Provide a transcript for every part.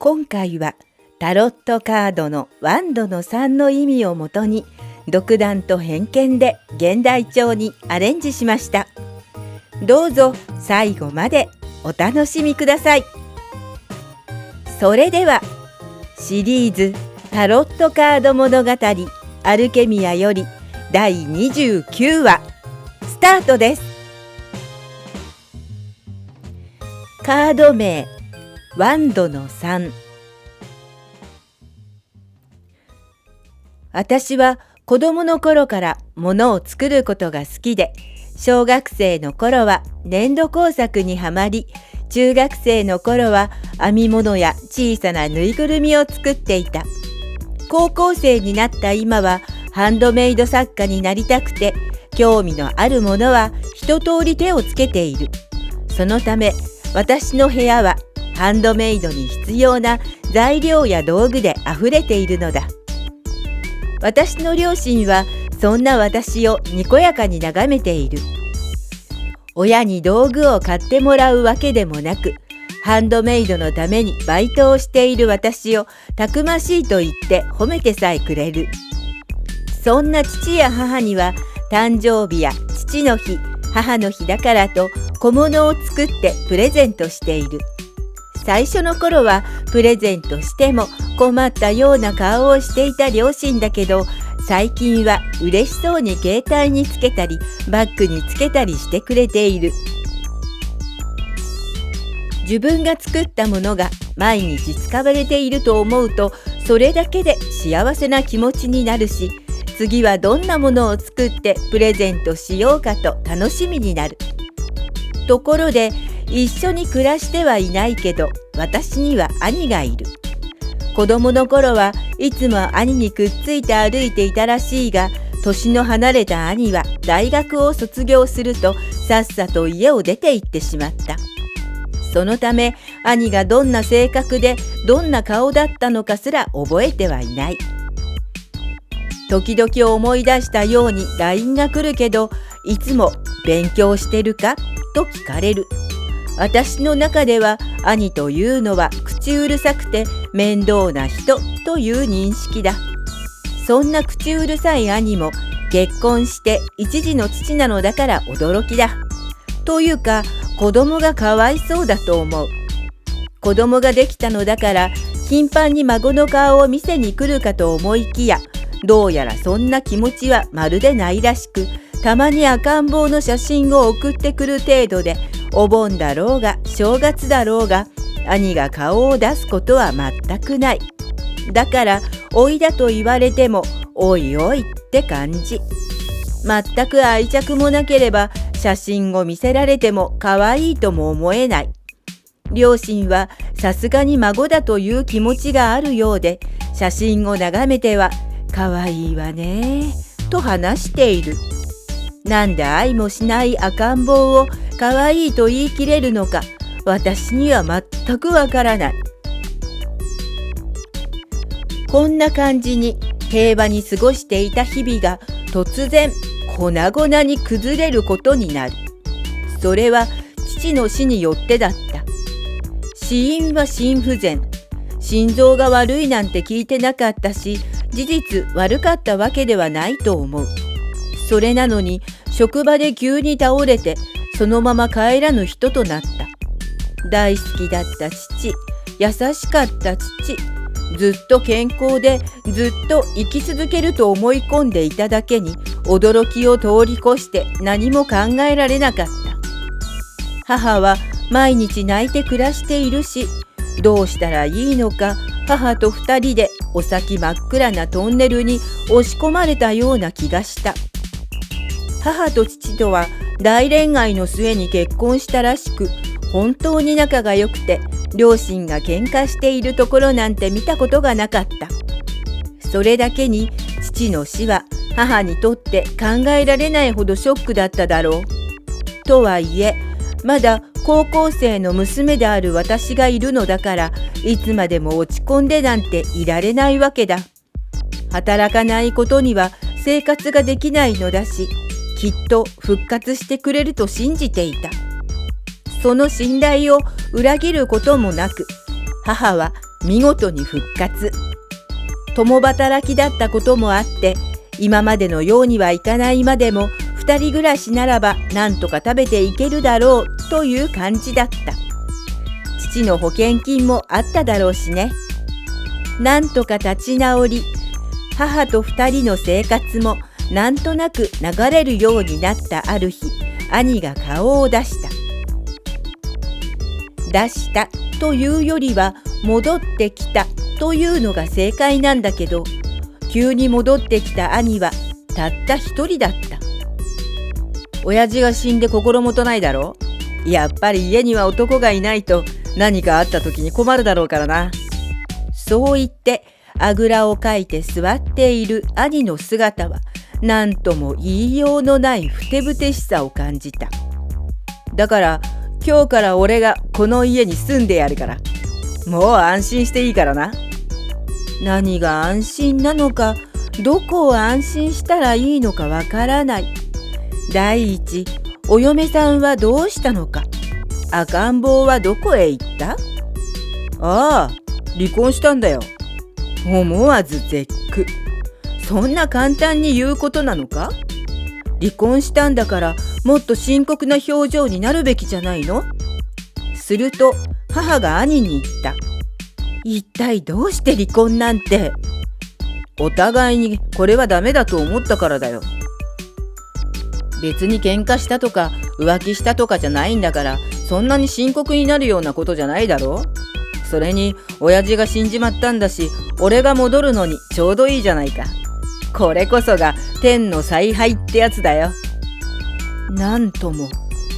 今回はタロットカードのワンドの3の意味をもとに独断と偏見で現代調にアレンジしました。どうぞ最後までお楽しみください。それではシリーズタロットカード物語アルケミアより第29話スタートです。カード名ワンドの3。私は子供の頃から物を作ることが好きで、小学生の頃は粘土工作にはまり、中学生の頃は編み物や小さなぬいぐるみを作っていた。高校生になった今はハンドメイド作家になりたくて、興味のあるものは一通り手をつけている。そのため私の部屋はハンドメイドに必要な材料や道具であふれているのだ。私の両親はそんな私をにこやかに眺めている。親に道具を買ってもらうわけでもなく、ハンドメイドのためにバイトをしている私をたくましいと言って褒めてさえくれる。そんな父や母には誕生日や父の日、母の日だからと小物を作ってプレゼントしている。最初の頃はプレゼントしても困ったような顔をしていた両親だけど、最近は嬉しそうに携帯につけたりバッグにつけたりしてくれている。自分が作ったものが毎日使われていると思うと、それだけで幸せな気持ちになるし、次はどんなものを作ってプレゼントしようかと楽しみになる。ところで一緒に暮らしてはいないけど、私には兄がいる。子供の頃はいつも兄にくっついて歩いていたらしいが、年の離れた兄は大学を卒業するとさっさと家を出て行ってしまった。そのため兄がどんな性格でどんな顔だったのかすら覚えてはいない。時々思い出したように LINE が来るけど、いつも勉強してるかと聞かれる。私の中では兄というのは口うるさくて面倒な人という認識だ。そんな口うるさい兄も結婚して一児の父なのだから驚きだ。というか子供がかわいそうだと思う。子供ができたのだから頻繁に孫の顔を見せに来るかと思いきや、どうやらそんな気持ちはまるでないらしく、たまに赤ん坊の写真を送ってくる程度で、お盆だろうが正月だろうが兄が顔を出すことは全くない。だからおいだと言われてもおいおいって感じ。全く愛着もなければ写真を見せられても可愛いとも思えない。両親はさすがに孫だという気持ちがあるようで、写真を眺めては可愛いわねと話している。なんで愛もしない赤ん坊を可愛いと言い切れるのか、私には全くわからない。こんな感じに平和に過ごしていた日々が突然粉々に崩れることになる。それは父の死によってだった。死因は心不全。心臓が悪いなんて聞いてなかったし、事実悪かったわけではないと思う。それなのに職場で急に倒れてそのまま帰らぬ人となった。大好きだった父、優しかった父、ずっと健康でずっと生き続けると思い込んでいただけに、驚きを通り越して何も考えられなかった。母は毎日泣いて暮らしているし、どうしたらいいのか、母と二人でお先真っ暗なトンネルに押し込まれたような気がした。母と父とは大恋愛の末に結婚したらしく、本当に仲が良くて、両親が喧嘩しているところなんて見たことがなかった。それだけに父の死は母にとって考えられないほどショックだっただろう。とはいえ、まだ高校生の娘である私がいるのだから、いつまでも落ち込んでなんていられないわけだ。働かないことには生活ができないのだし、きっと復活してくれると信じていた。その信頼を裏切ることもなく、母は見事に復活。共働きだったこともあって、今までのようにはいかないまでも2人暮らしならばなんとか食べていけるだろうという感じだった。父の保険金もあっただろうしね。なんとか立ち直り、母と2人の生活もなんとなく流れるようになったある日、兄が顔を出した。出したというよりは戻ってきたというのが正解なんだけど、急に戻ってきた兄はたった一人だった。親父が死んで心もとないだろ。やっぱり家には男がいないと何かあった時に困るだろうからな。そう言ってあぐらをかいて座っている兄の姿は何とも言いようのないふてぶてしさを感じた。だから今日から俺がこの家に住んでやるから、もう安心していいからな。何が安心なのか、どこを安心したらいいのかわからない。第一、お嫁さんはどうしたのか。赤ん坊はどこへ行った？ああ、離婚したんだよ。思わず絶句。そんな簡単に言うことなのか？離婚したんだからもっと深刻な表情になるべきじゃないの？すると母が兄に言った。一体どうして離婚なんて。お互いにこれはダメだと思ったからだよ。別に喧嘩したとか浮気したとかじゃないんだから、そんなに深刻になるようなことじゃないだろう。それに親父が死んじまったんだし、俺が戻るのにちょうどいいじゃないか。これこそが天の采配ってやつだよ。なんとも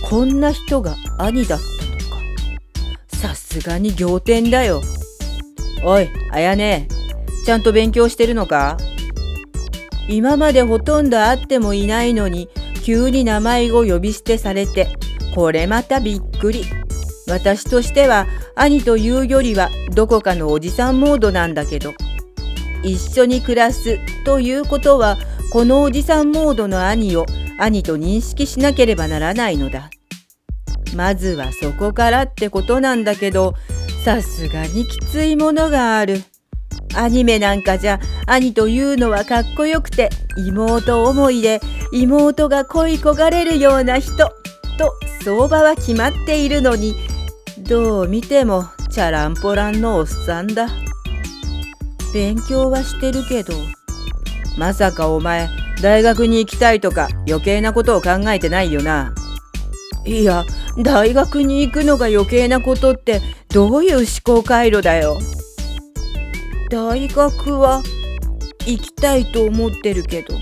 こんな人が兄だったのか。さすがに仰天だよ。おい、あやね、ちゃんと勉強してるのか？今までほとんど会ってもいないのに急に名前を呼び捨てされて、これまたびっくり。私としては兄というよりはどこかのおじさんモードなんだけど、一緒に暮らすということはこのおじさんモードの兄を兄と認識しなければならないのだ。まずはそこからってことなんだけど、さすがにきついものがある。アニメなんかじゃ兄というのはかっこよくて妹思いで妹が恋焦がれるような人と相場は決まっているのに、どう見てもチャランポランのおっさんだ。勉強はしてるけど、まさかお前大学に行きたいとか余計なことを考えてないよな。いや、大学に行くのが余計なことってどういう思考回路だよ。大学は行きたいと思ってるけど、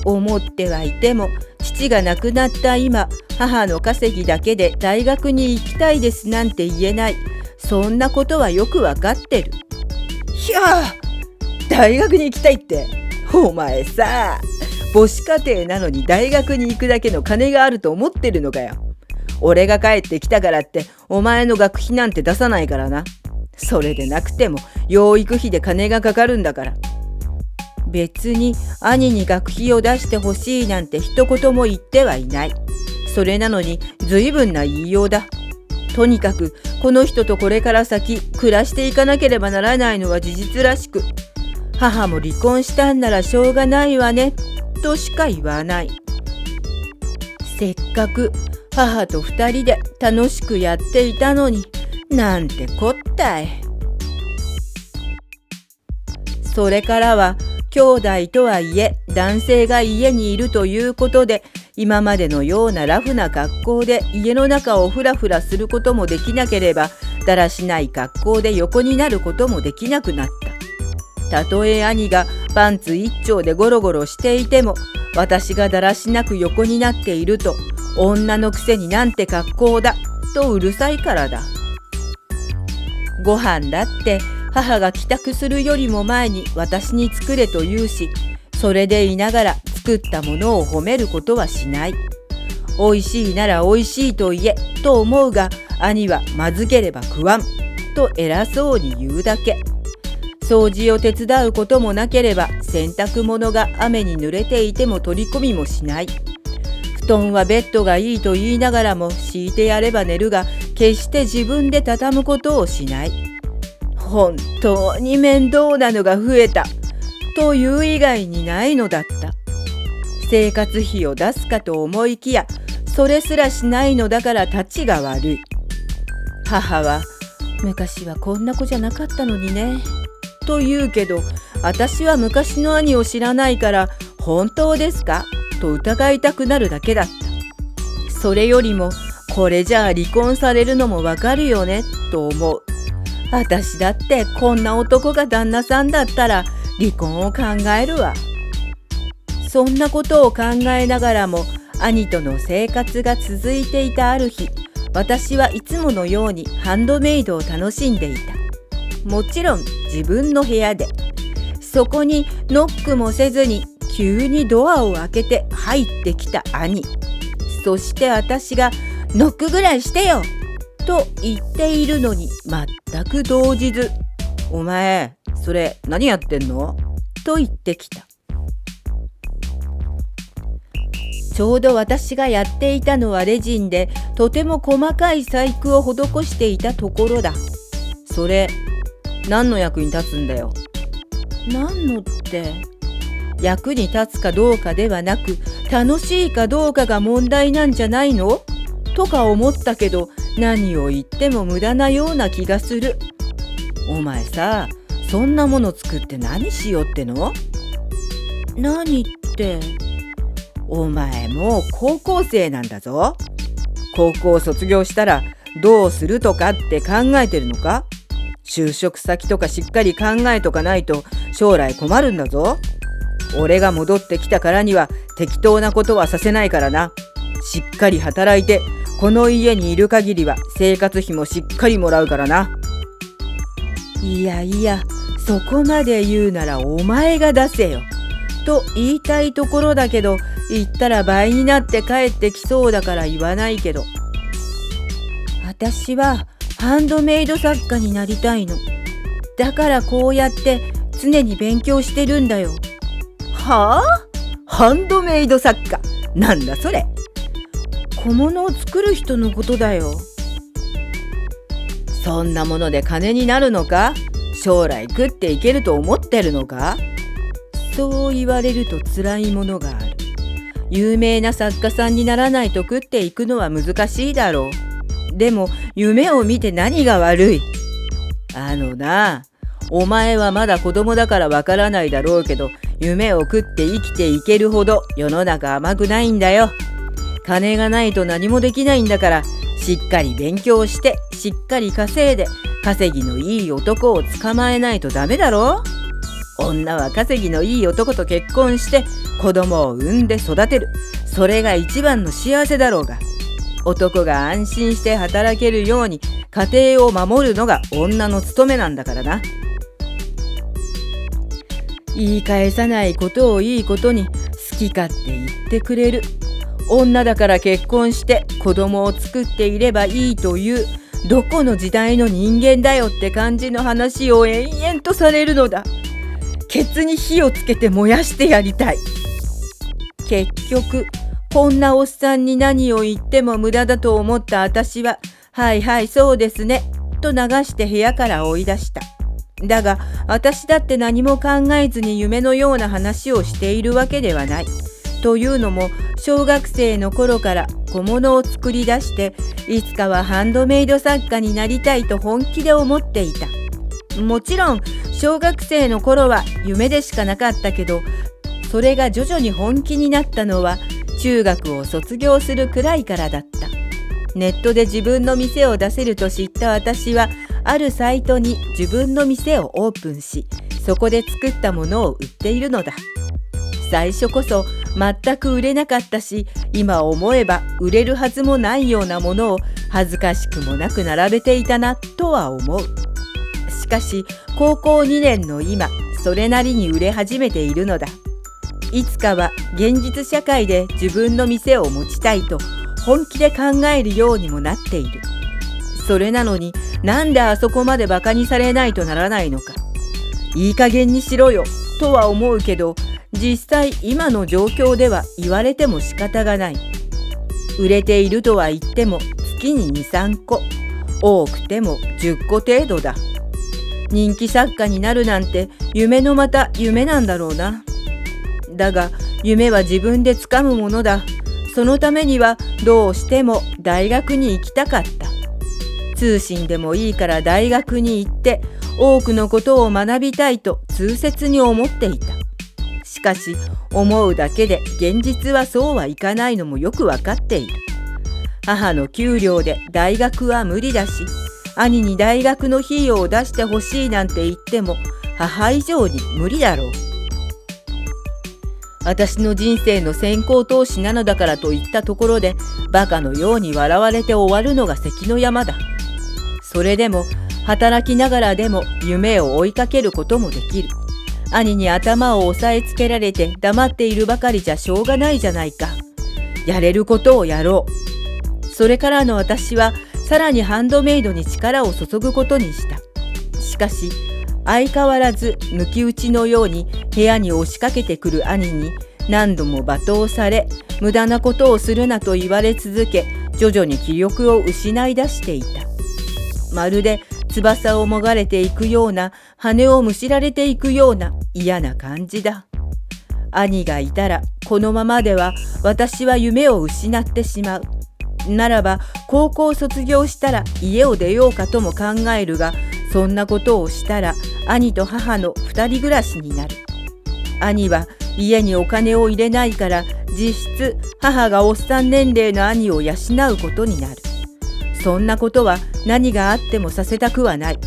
思ってはいても父が亡くなった今、母の稼ぎだけで大学に行きたいですなんて言えない。そんなことはよくわかってる。ひゃあ、大学に行きたいって、お前さ、母子家庭なのに大学に行くだけの金があると思ってるのかよ。俺が帰ってきたからってお前の学費なんて出さないからな。それでなくても養育費で金がかかるんだから。別に兄に学費を出してほしいなんて一言も言ってはいない。それなのに随分な言いようだ。とにかくこの人とこれから先暮らしていかなければならないのは事実らしく、母も離婚したんならしょうがないわねとしか言わない。せっかく母と二人で楽しくやっていたのに、なんてこったい。それからは兄弟とはいえ男性が家にいるということで、今までのようなラフな格好で家の中をふらふらすることもできなければ、だらしない格好で横になることもできなくなった。たとえ兄がパンツ一丁でゴロゴロしていても、私がだらしなく横になっていると、女のくせになんて格好だとうるさいからだ。ご飯だって母が帰宅するよりも前に私に作れと言うし、それでいながら作ったものを褒めることはしない。おいしいならおいしいと言えと思うが、兄はまずければ食わんと偉そうに言うだけ。掃除を手伝うこともなければ、洗濯物が雨に濡れていても取り込みもしない。布団はベッドがいいと言いながらも敷いてやれば寝るが、決して自分で畳むことをしない。本当に面倒なのが増えたという以外にないのだった。生活費を出すかと思いきや、それすらしないのだからたちが悪い。母は、昔はこんな子じゃなかったのにね、と言うけど、私は昔の兄を知らないから、本当ですかと疑いたくなるだけだった。それよりも、これじゃあ離婚されるのもわかるよね、と思う。私だってこんな男が旦那さんだったら離婚を考えるわ。そんなことを考えながらも兄との生活が続いていたある日、私はいつものようにハンドメイドを楽しんでいた。もちろん自分の部屋で。そこにノックもせずに急にドアを開けて入ってきた兄。そして私がノックぐらいしてよと言っているのに全く動じず、お前、それ何やってんのと言ってきた。ちょうど私がやっていたのはレジンでとても細かい細工を施していたところだ。それ、何の役に立つんだよ。何のって、役に立つかどうかではなく楽しいかどうかが問題なんじゃないのとか思ったけど、何を言っても無駄なような気がする。お前さ、そんなもの作って何しようっての？何って、お前もう高校生なんだぞ。高校卒業したらどうするとかって考えてるのか？就職先とかしっかり考えとかないと将来困るんだぞ。俺が戻ってきたからには適当なことはさせないからな。しっかり働いてこの家にいる限りは生活費もしっかりもらうからな。いやいや、そこまで言うならお前が出せよと言いたいところだけど、言ったら倍になって帰ってきそうだから言わないけど、私はハンドメイド作家になりたいの。だからこうやって常に勉強してるんだよ。はあ？ハンドメイド作家？なんだそれ。小物を作る人のことだよ。そんなもので金になるのか？将来食っていけると思ってるのか？そう言われると辛いものがある。有名な作家さんにならないと食っていくのは難しいだろう。でも夢を見て何が悪い？お前はまだ子供だからわからないだろうけど、夢を食って生きていけるほど世の中甘くないんだよ。金がないと何もできないんだから、しっかり勉強してしっかり稼いで稼ぎのいい男を捕まえないとダメだろ。女は稼ぎのいい男と結婚して子供を産んで育てる。それが一番の幸せだろうが。男が安心して働けるように家庭を守るのが女の務めなんだからな。言い返さないことをいいことに好き勝手言ってくれる。女だから結婚して子供を作っていればいいというどこの時代の人間だよって感じの話を延々とされるのだ。ケツに火をつけて燃やしてやりたい。結局こんなおっさんに何を言っても無駄だと思った私は、はいはいそうですねと流して部屋から追い出した。だが私だって何も考えずに夢のような話をしているわけではない。というのも小学生の頃から小物を作り出していつかはハンドメイド作家になりたいと本気で思っていた。もちろん小学生の頃は夢でしかなかったけど、それが徐々に本気になったのは中学を卒業するくらいからだった。ネットで自分の店を出せると知った私はあるサイトに自分の店をオープンし、そこで作ったものを売っているのだ。最初こそ全く売れなかったし、今思えば売れるはずもないようなものを恥ずかしくもなく並べていたなとは思う。しかし高校2年の今、それなりに売れ始めているのだ。いつかは現実社会で自分の店を持ちたいと本気で考えるようにもなっている。それなのになんであそこまでバカにされないとならないのか。いい加減にしろよとは思うけど、実際今の状況では言われても仕方がない。売れているとは言っても月に 2,3 個、多くても10個程度だ。人気作家になるなんて夢のまた夢なんだろうな。だが夢は自分でつかむものだ。そのためにはどうしても大学に行きたかった。通信でもいいから大学に行って多くのことを学びたいと痛切に思っていた。しかし思うだけで現実はそうはいかないのもよくわかっている。母の給料で大学は無理だし、兄に大学の費用を出してほしいなんて言っても母以上に無理だろう。私の人生の先行投資なのだからと言ったところでバカのように笑われて終わるのが関の山だ。それでも働きながらでも夢を追いかけることもできる。兄に頭を押さえつけられて黙っているばかりじゃしょうがないじゃないか。やれることをやろう。それからの私はさらにハンドメイドに力を注ぐことにした。しかし相変わらず抜き打ちのように部屋に押しかけてくる兄に何度も罵倒され、無駄なことをするなと言われ続け、徐々に気力を失い出していた。まるで翼をもがれていくような、羽をむしられていくような嫌な感じだ。兄がいたらこのままでは私は夢を失ってしまう。ならば高校卒業したら家を出ようかとも考えるが、そんなことをしたら兄と母の2人暮らしになる。兄は家にお金を入れないから実質母がおっさん年齢の兄を養うことになる。そんなことは何があってもさせたくはない。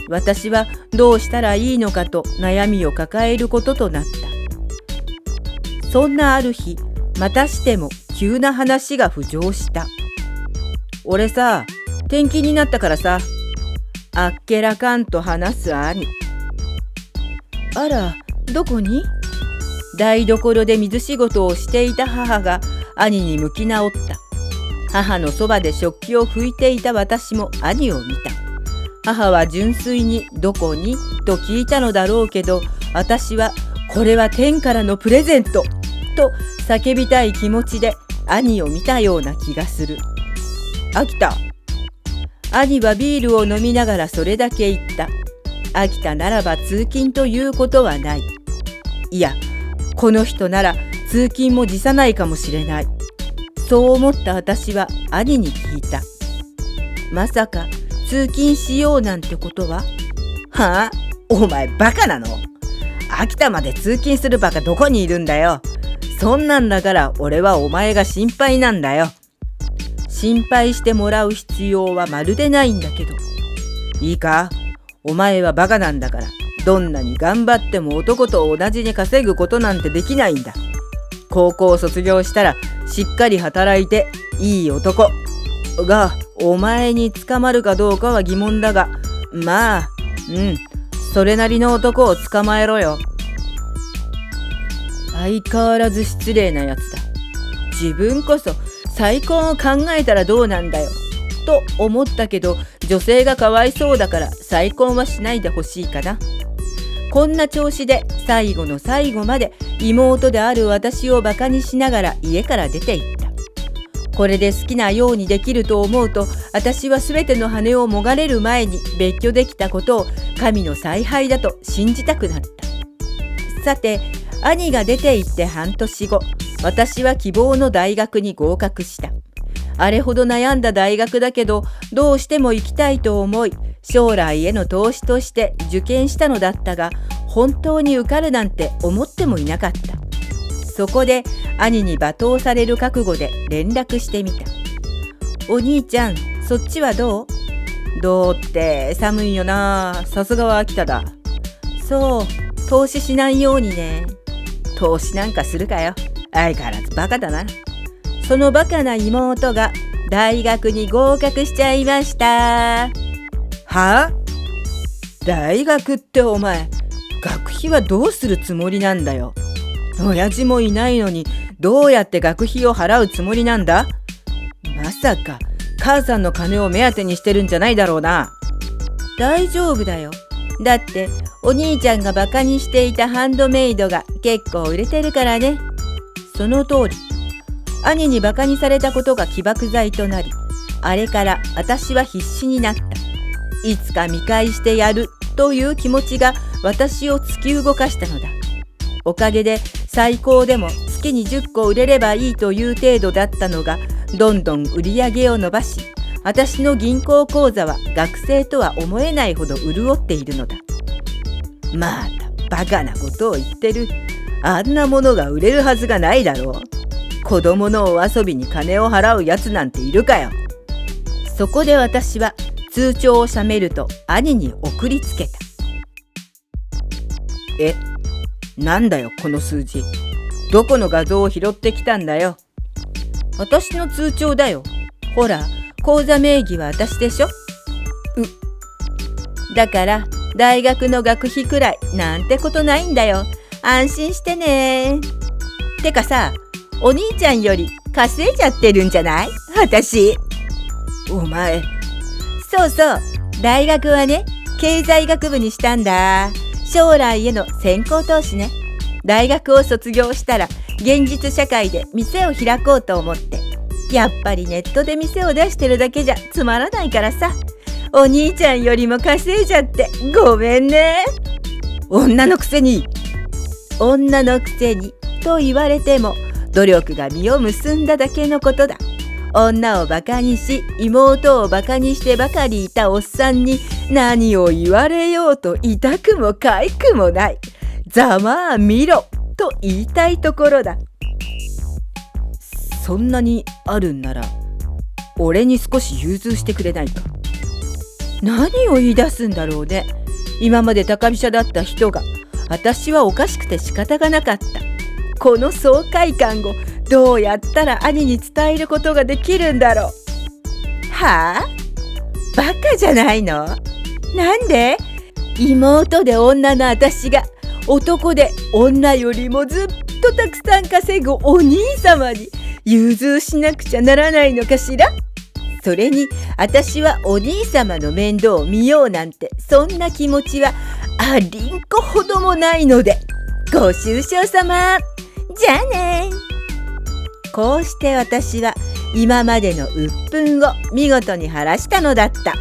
私はどうしたらいいのかと悩みを抱えることとなった。そんなある日、またしても急な話が浮上した。俺さ、転勤になったからさ。あっけらかんと話す兄。あら、どこに？台所で水仕事をしていた母が兄に向き直った。母のそばで食器を拭いていた私も兄を見た。母は純粋にどこにと聞いたのだろうけど、私はこれは天からのプレゼントと叫びたい気持ちで兄を見たような気がする。飽きた。兄はビールを飲みながらそれだけ言った。飽きたならば通勤ということはない。いや、この人なら通勤も辞さないかもしれない。そう思った私は兄に聞いた。まさか通勤しようなんてことは？はあ？お前バカなの？秋田まで通勤するバカどこにいるんだよ。そんなんだから俺はお前が心配なんだよ。心配してもらう必要はまるでないんだけど。いいか？お前はバカなんだから、どんなに頑張っても男と同じに稼ぐことなんてできないんだ。高校を卒業したらしっかり働いていい男がお前に捕まるかどうかは疑問だが、まあ、それなりの男を捕まえろよ。相変わらず失礼なやつだ。自分こそ再婚を考えたらどうなんだよと思ったけど、女性がかわいそうだから再婚はしないでほしいかな。こんな調子で最後の最後まで妹である私をバカにしながら家から出て行った。これで好きなようにできると思うと、私はすべての羽をもがれる前に別居できたことを神の采配だと信じたくなった。さて、兄が出て行って半年後、私は希望の大学に合格した。あれほど悩んだ大学だけど、どうしても行きたいと思い、将来への投資として受験したのだったが、本当に受かるなんて思ってもいなかった。そこで兄に罵倒される覚悟で連絡してみた。お兄ちゃん、そっちはどう？どうって寒いよな。さすがは秋田だ。そう、投資しないようにね。投資なんかするかよ。相変わらずバカだな。そのバカな妹が大学に合格しちゃいました。はあ？大学ってお前、学費はどうするつもりなんだよ。親父もいないのにどうやって学費を払うつもりなんだ？まさか母さんの金を目当てにしてるんじゃないだろうな。大丈夫だよ。だってお兄ちゃんがバカにしていたハンドメイドが結構売れてるからね。その通り。兄にバカにされたことが起爆剤となり、あれから私は必死になった。いつか見返してやるという気持ちが私を突き動かしたのだ。おかげで最高でも月に10個売れればいいという程度だったのが、どんどん売り上げを伸ばし、私の銀行口座は学生とは思えないほど潤っているのだ。またバカなことを言ってる。あんなものが売れるはずがないだろう。子供のお遊びに金を払うやつなんているかよ。そこで私は通帳を写メると兄に送りつけた。なんだよこの数字。どこの画像を拾ってきたんだよ。私の通帳だよ。ほら、口座名義は私でしょ。だから大学の学費くらいなんてことないんだよ。安心してね。てかさ、お兄ちゃんより稼いじゃってるんじゃない？私。お前。そうそう。大学はね、経済学部にしたんだ。将来への先行投資ね。大学を卒業したら現実社会で店を開こうと思って。やっぱりネットで店を出してるだけじゃつまらないからさ。お兄ちゃんよりも稼いじゃってごめんね。女のくせにと言われても、努力が実を結んだだけのことだ。女をバカにし、妹をバカにしてばかりいたおっさんに何を言われようと痛くも痒くもない。ざまあ見ろと言いたいところだ。そんなにあるんなら、俺に少し融通してくれないか。何を言い出すんだろうね。今まで高飛車だった人が、私はおかしくて仕方がなかった。この爽快感をどうやったら兄に伝えることができるんだろう。はあ？バカじゃないの？なんで？妹で女の私が男で女よりもずっとたくさん稼ぐお兄様に融通しなくちゃならないのかしら？それに私はお兄様の面倒を見ようなんて、そんな気持ちはありんこほどもないので、ご愁傷様。じゃあね。こうして私は今までの鬱憤を見事に晴らしたのだった。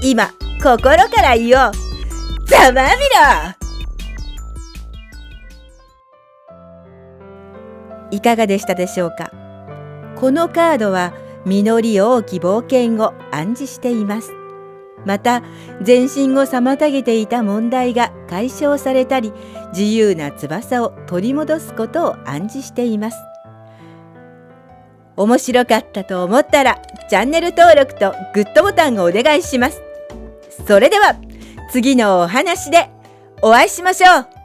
今心から言おう。ざまあみろ。いかがでしたでしょうか。このカードは実り多き冒険を暗示しています。また前進を妨げていた問題が解消されたり、自由な翼を取り戻すことを暗示しています。面白かったと思ったらチャンネル登録とグッドボタンをお願いします。それでは次のお話でお会いしましょう。